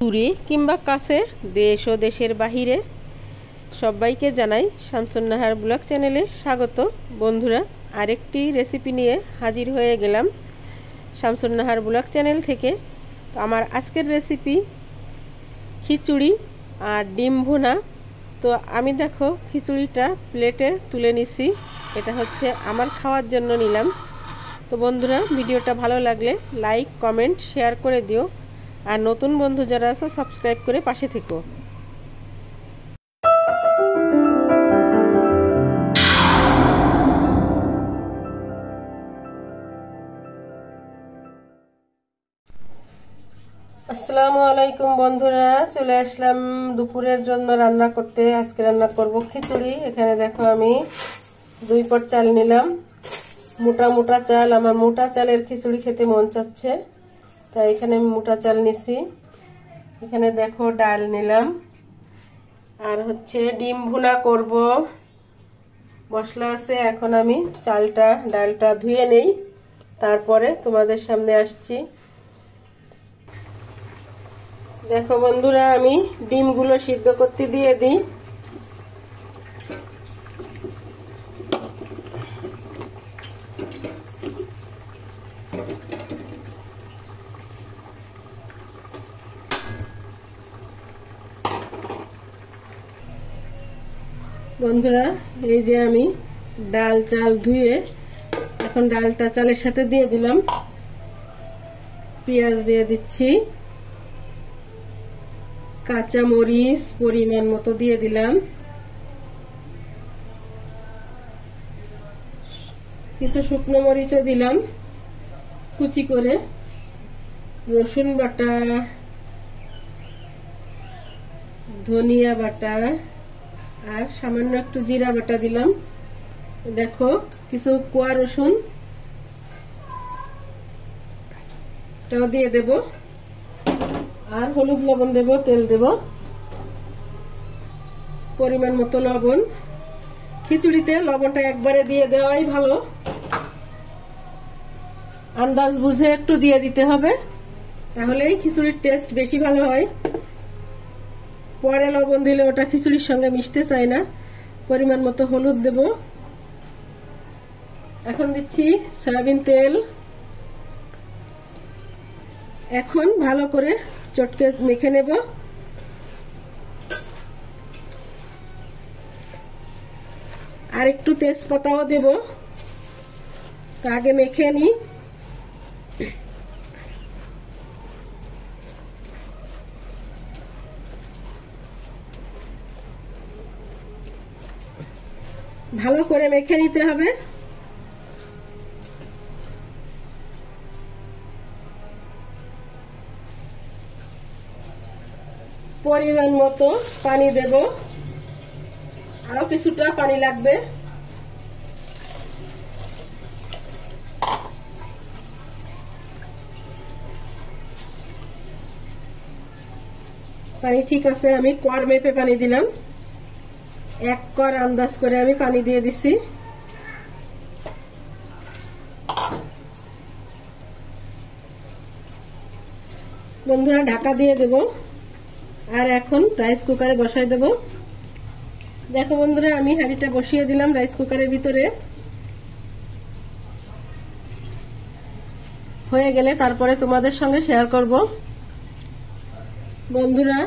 দূরে কিংবা কাছে, দেশ ও দেশের বাহিরে সবাইকে জানাই শামসুন নাহার ব্লগ চ্যানেলে স্বাগত। বন্ধুরা, আরেকটি রেসিপি নিয়ে হাজির হয়ে গেলাম শামসুন নাহার ব্লগ চ্যানেল থেকে। তো আমার আজকের রেসিপি খিচুড়ি আর ডিম ভুনা। তো আমি দেখো খিচুড়িটা প্লেটে তুলে নিছি, এটা হচ্ছে আমার খাওয়ার জন্য নিলাম। তো বন্ধুরা, ভিডিওটা ভালো লাগলে লাইক কমেন্ট শেয়ার করে দিও, আর নতুন বন্ধু যারা আছো সাবস্ক্রাইব করে পাশে থেকো। আসসালামু আলাইকুম বন্ধুরা, চলে আসলাম দুপুরের জন্য রান্না করতে। আজকে রান্না করব খিচুড়ি। এখানে দেখো আমি 2 পট চাল নিলাম, মোটা মোটা চাল। আমার মোটা চালের খিচুড়ি খেতে মন চাচ্ছে, তাই এখানে আমি মোটা চাল নিছি। এখানে দেখো ডাল নিলাম, আর হচ্ছে ডিম ভুনা করব, মশলা আছে। এখন আমি ডালটা ধুয়ে নেই, তারপরে তোমাদের সামনে আসছি। দেখো বন্ধুরা, আমি ডিমগুলো সিদ্ধ করতে দিয়ে দিই। বন্ধুরা, এই যে আমি ডাল চাল ধুয়ে এখন ডালটা চালের সাথে দিয়ে দিলাম। পেঁয়াজ দিয়ে দিচ্ছি, কাঁচা মরিচ পরিমাণ মতো দিয়ে দিলাম, কিছু শুকনো মরিচও দিলাম কুচি করে, রসুন বাটা, ধনিয়া বাটা, আর সামান্য একটু জিরা বাটা দিলাম। দেখো কিছু কোয়া রসুন তাও দিয়ে দেব, আর হলুদ লবণ দেব, তেল দেব, পরিমাণ মতো লবণ। খিচুড়িতে লবণটা একবারে দিয়ে দেওয়াই ভালো, আন্দাজ বুঝে একটু দিয়ে দিতে হবে, তাহলেই খিচুড়ির টেস্ট বেশি ভালো হয়। পরে লবণ দিলে ওটা খিচুড়ির সঙ্গে মিশতে চায় না। পরিমাণ মতো হলুদ দেব। এখন দিচ্ছি সয়াবিন তেল। এখন ভালো করে চটকে মেখে নেব। আর একটু তেজপাতাও দেব, আগে মেখে নিই। ভালো করে মেখে নিতে হবে। পরিমাণ মতো পানি দেব, আরো কিছুটা পানি লাগবে। পানি ঠিক আছে, আমি কোয়ার মেপে পানি দিলাম। 1 কোয়ার আন্দাজ করে আমি পানি দিয়ে দিছি। বন্ধুরা, ঢাকা দিয়ে দেব, আর এখন রাইস কুকারে বসাই দেব। দেখো বন্ধুরা, আমি হাঁড়িটা বসিয়ে দিলাম রাইস কুকারের ভিতরে। হয়ে গেলে তারপরে তোমাদের সঙ্গে শেয়ার করব। বন্ধুরা,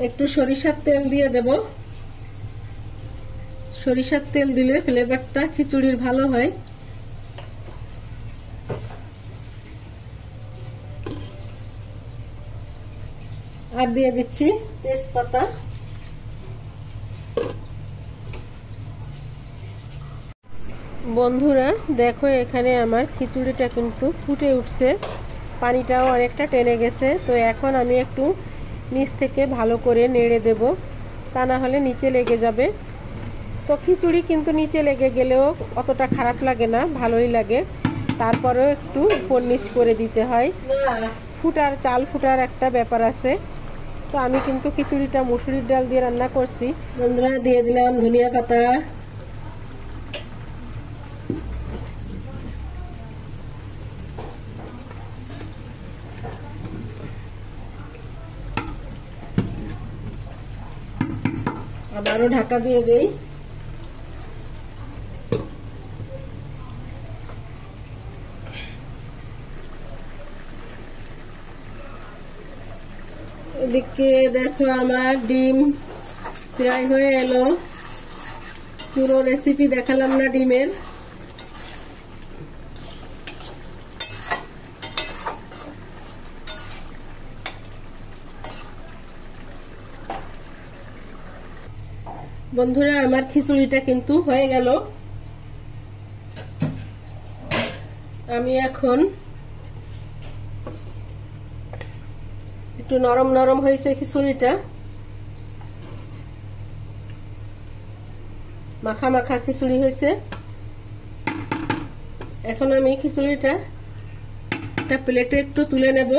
একটু সরিষার তেল দিয়ে দেব। সরিষার তেল দিলে ফ্লেভারটা খিচুড়ির ভালো হয়। আর দিয়ে দিচ্ছি তেজপাতা। বন্ধুরা দেখো, এখানে আমার খিচুড়িটা কিন্তু ফুটে উঠছে, পানিটাও অনেকটা টেনে গেছে। তো এখন আমি একটু নিচ থেকে ভালো করে নেড়ে দেব, তা না হলে নিচে লেগে যাবে। তো খিচুড়ি কিন্তু নিচে লেগে গেলেও অতটা খারাপ লাগে না, ভালোই লাগে। তারপরেও একটু উপর নিচ করে দিতে হয়, চাল ফুটার একটা ব্যাপার আছে। তো আমি কিন্তু খিচুড়িটা মুসুরির ডাল দিয়ে রান্না করছি। বন্ধুরা, দিয়ে দিলাম ধনিয়া পাতা, আবারও ঢাকা দিয়ে দেই। এদিকে দেখো আমার ডিম প্রায় হয়ে এলো। পুরো রেসিপি দেখালাম না ডিমের। বন্ধুরা আমার খিচুড়িটা কিন্তু হয়ে গেল। আমি এখন একটু নরম নরম হয়েছে খিচুড়িটা, মাখা মাখা খিচুড়ি হয়েছে। এখন আমি খিচুড়িটা একটা প্লেটে একটু তুলে নেব।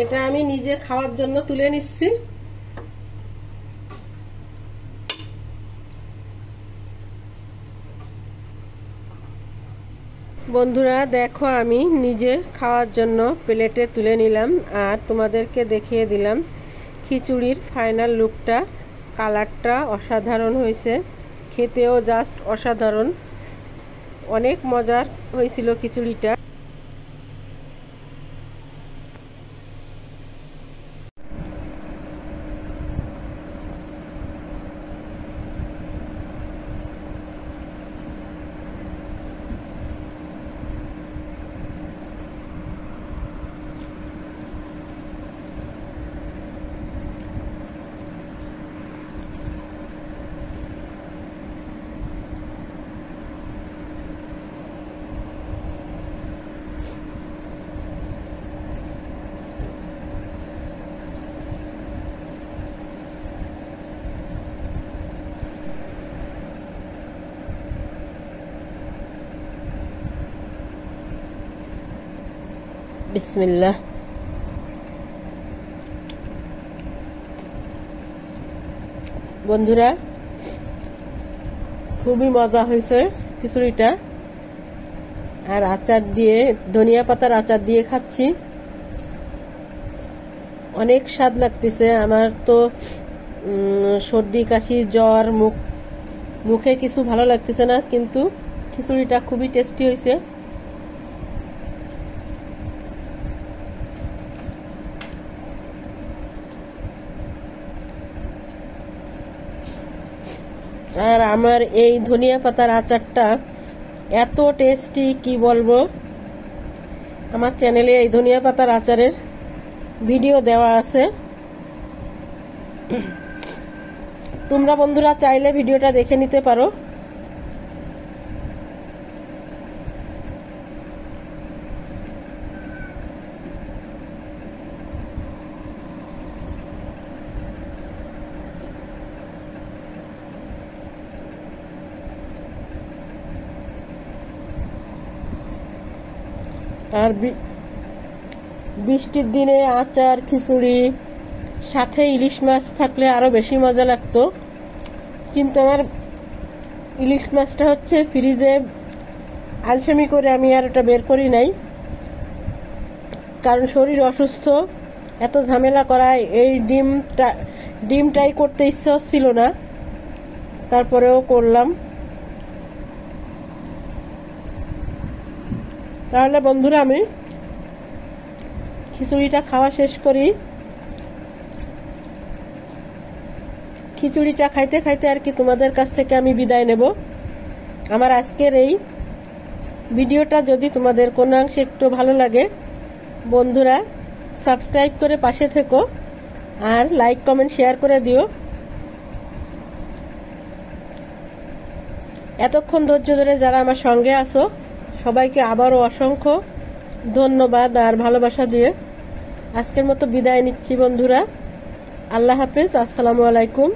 এটা আমি নিজে খাওয়ার জন্য তুলে নিচ্ছি। বন্ধুরা দেখো আমি নিজে খাওয়ার জন্য প্লেটে তুলে নিলাম আর তোমাদেরকে দেখিয়ে দিলাম খিচুড়ির ফাইনাল লুকটা। কালারটা অসাধারণ হয়েছে, খেতেও জাস্ট অসাধারণ। অনেক মজার হয়েছিল খিচুড়িটা। বিসমিল্লাহ। বন্ধুরা খুবই মজা হয়েছে খিচুড়িটা। আর আচার দিয়ে, ধনিয়া পাতার আচার দিয়ে খাচ্ছি, অনেক স্বাদ লাগতেছে। আমার তো সর্দি কাশি জ্বর, মুখে কিছু ভালো লাগতেছে না, কিন্তু খিচুড়িটা খুবই টেস্টি হয়েছে। আর আমার এই ধনিয়া পাতার আচারটা এত টেস্টি কি বলবো। আমার চ্যানেলে এই ধনিয়া পাতার আচারের ভিডিও দেওয়া আছে, তোমরা বন্ধুরা চাইলে ভিডিওটা দেখে নিতে পারো। আর বৃষ্টির দিনে আচার, খিচুড়ি, সাথে ইলিশ মাছ থাকলে আরো বেশি মজা লাগতো। কিন্তু আমার ইলিশ মাছটা হচ্ছে ফ্রিজে আলসেমি করে আমি আর ওটা বের করি নাই, কারণ শরীর অসুস্থ। এত ঝামেলা করায় এই ডিমটাই করতে ইচ্ছা হচ্ছিল না, তারপরেও করলাম। তাহলে বন্ধুরা আমি খিচুড়িটা খাওয়া শেষ করি। খিচুড়িটা খাইতে খাইতে আর কি তোমাদের কাছ থেকে আমি বিদায় নেব। আমার আজকের এই ভিডিওটা যদি তোমাদের কোনো অংশে একটু ভালো লাগে, বন্ধুরা সাবস্ক্রাইব করে পাশে থেকো আর লাইক কমেন্ট শেয়ার করে দিও। এতক্ষণ ধৈর্য ধরে যারা আমার সঙ্গে আছো সবাইকে আবারও অসংখ্য ধন্যবাদ আর ভালোবাসা দিয়ে আজকের মতো বিদায় নিচ্ছি বন্ধুরা। আল্লাহ হাফেজ, আসসালামু আলাইকুম।